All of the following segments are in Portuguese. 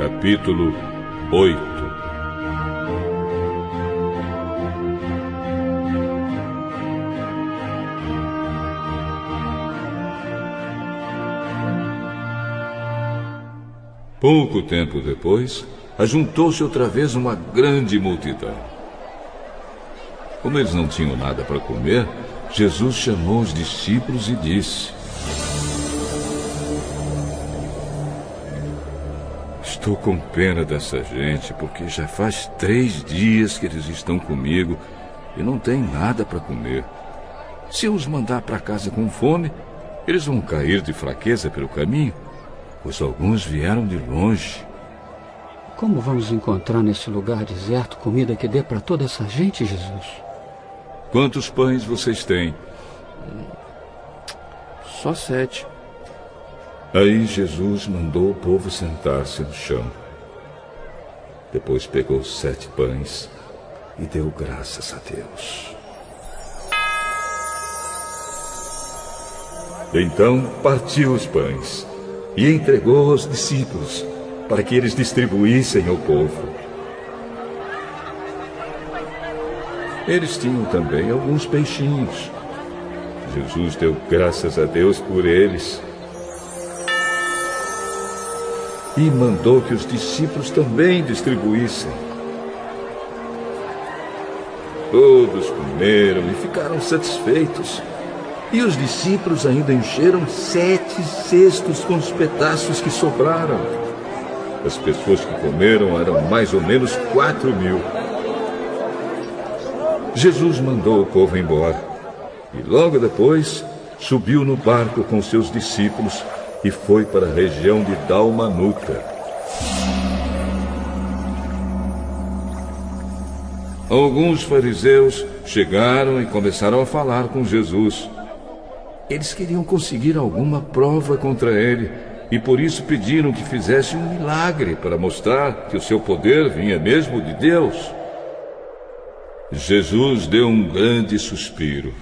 Capítulo 8. Pouco tempo depois, ajuntou-se outra vez uma grande multidão. Como eles não tinham nada para comer, Jesus chamou os discípulos e disse: Estou com pena dessa gente, porque já faz 3 dias que eles estão comigo e não têm nada para comer. Se eu os mandar para casa com fome, eles vão cair de fraqueza pelo caminho, pois alguns vieram de longe. Como vamos encontrar nesse lugar deserto comida que dê para toda essa gente, Jesus? Quantos pães vocês têm? Só 7. Aí Jesus mandou o povo sentar-se no chão. Depois pegou 7 pães e deu graças a Deus. Então partiu os pães e entregou aos discípulos para que eles distribuíssem ao povo. Eles tinham também alguns peixinhos. Jesus deu graças a Deus por eles e mandou que os discípulos também distribuíssem. Todos comeram e ficaram satisfeitos. E os discípulos ainda encheram 7 cestos com os pedaços que sobraram. As pessoas que comeram eram mais ou menos 4.000. Jesus mandou o povo embora. E logo depois subiu no barco com seus discípulos e foi para a região de Dalmanuta. Alguns fariseus chegaram e começaram a falar com Jesus. Eles queriam conseguir alguma prova contra ele e por isso pediram que fizesse um milagre para mostrar que o seu poder vinha mesmo de Deus. Jesus deu um grande suspiro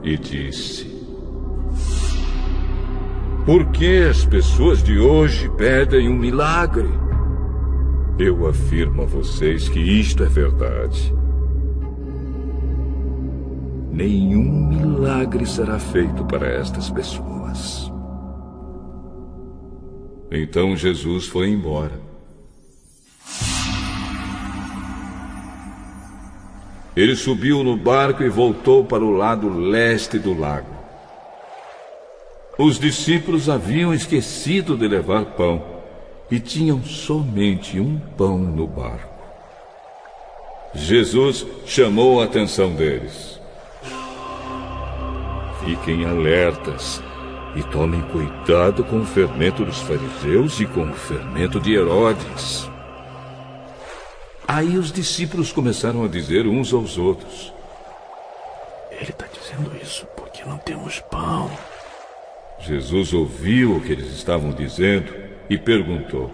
e disse: Por que as pessoas de hoje pedem um milagre? Eu afirmo a vocês que isto é verdade. Nenhum milagre será feito para estas pessoas. Então Jesus foi embora. Ele subiu no barco e voltou para o lado leste do lago. Os discípulos haviam esquecido de levar pão e tinham somente um pão no barco. Jesus chamou a atenção deles. Fiquem alertas e tomem cuidado com o fermento dos fariseus e com o fermento de Herodes. Aí os discípulos começaram a dizer uns aos outros: Ele está dizendo isso porque não temos pão. Jesus ouviu o que eles estavam dizendo e perguntou: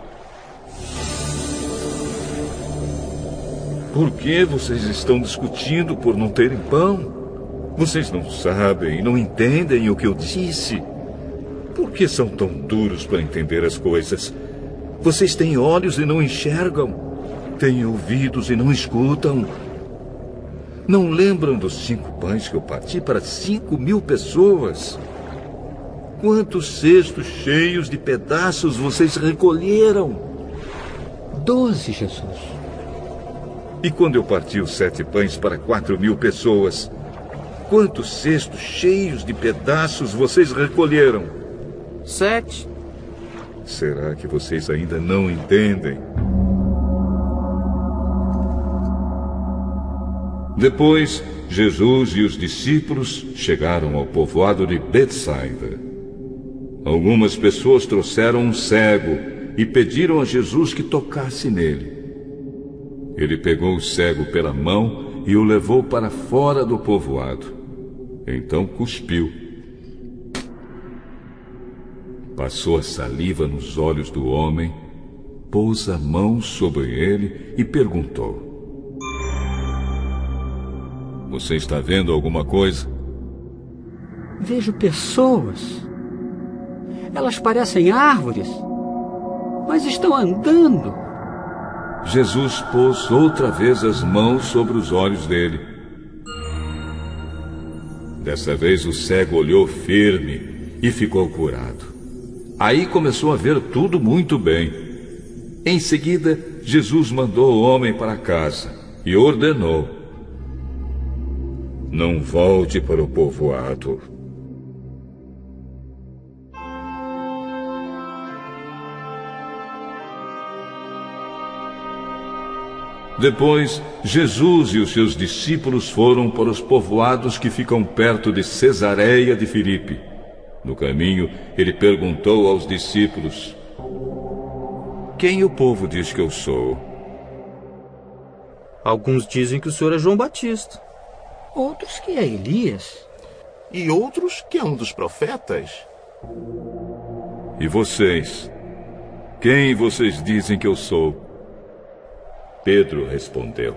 Por que vocês estão discutindo por não terem pão? Vocês não sabem e não entendem o que eu disse. Por que são tão duros para entender as coisas? Vocês têm olhos e não enxergam. Têm ouvidos e não escutam. Não lembram dos 5 pães que eu parti para 5.000 pessoas? Quantos cestos cheios de pedaços vocês recolheram? 12, Jesus. E quando eu parti os 7 pães para 4.000 pessoas, quantos cestos cheios de pedaços vocês recolheram? 7. Será que vocês ainda não entendem? Depois, Jesus e os discípulos chegaram ao povoado de Betsaida. Algumas pessoas trouxeram um cego e pediram a Jesus que tocasse nele. Ele pegou o cego pela mão e o levou para fora do povoado. Então cuspiu. Passou a saliva nos olhos do homem, pôs a mão sobre ele e perguntou: Você está vendo alguma coisa? Vejo pessoas. Elas parecem árvores, mas estão andando. Jesus pôs outra vez as mãos sobre os olhos dele. Dessa vez o cego olhou firme e ficou curado. Aí começou a ver tudo muito bem. Em seguida, Jesus mandou o homem para casa e ordenou: não volte para o povoado. Depois, Jesus e os seus discípulos foram para os povoados que ficam perto de Cesareia de Filipe. No caminho, ele perguntou aos discípulos: quem o povo diz que eu sou? Alguns dizem que o senhor é João Batista. Outros que é Elias. E outros que é um dos profetas. E vocês? Quem vocês dizem que eu sou? Pedro respondeu: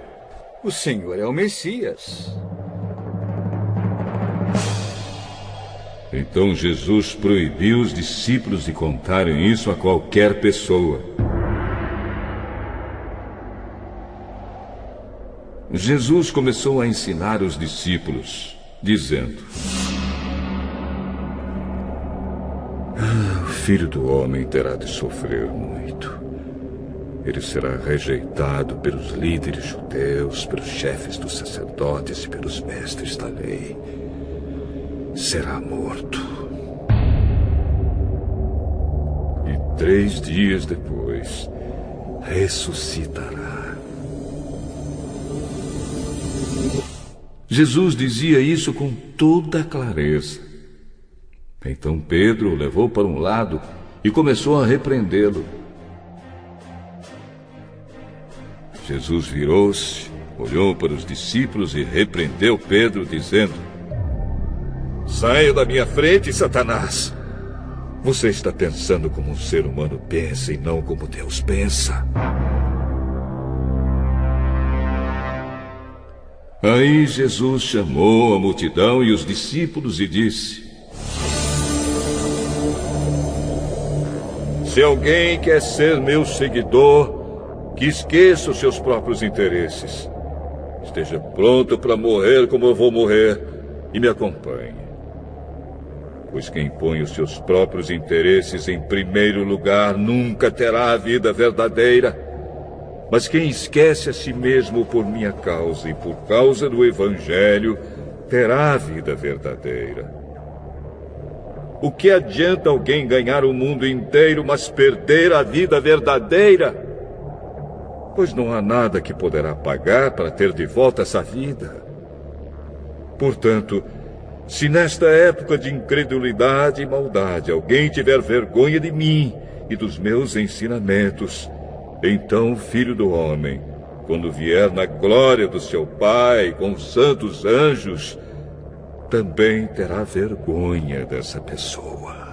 o Senhor é o Messias. Então Jesus proibiu os discípulos de contarem isso a qualquer pessoa. Jesus começou a ensinar os discípulos, dizendo: o Filho do Homem terá de sofrer muito. Ele será rejeitado pelos líderes judeus, pelos chefes dos sacerdotes e pelos mestres da lei. Será morto. E 3 dias depois, ressuscitará. Jesus dizia isso com toda clareza. Então Pedro o levou para um lado e começou a repreendê-lo. Jesus virou-se, olhou para os discípulos e repreendeu Pedro, dizendo: saia da minha frente, Satanás! Você está pensando como um ser humano pensa e não como Deus pensa. Aí Jesus chamou a multidão e os discípulos e disse: se alguém quer ser meu seguidor, que esqueça os seus próprios interesses. Esteja pronto para morrer como eu vou morrer e me acompanhe. Pois quem põe os seus próprios interesses em primeiro lugar nunca terá a vida verdadeira. Mas quem esquece a si mesmo por minha causa e por causa do Evangelho, terá a vida verdadeira. O que adianta alguém ganhar o mundo inteiro, mas perder a vida verdadeira? Pois não há nada que poderá pagar para ter de volta essa vida. Portanto, se nesta época de incredulidade e maldade alguém tiver vergonha de mim e dos meus ensinamentos, então o Filho do Homem, quando vier na glória do seu Pai com os santos anjos, também terá vergonha dessa pessoa.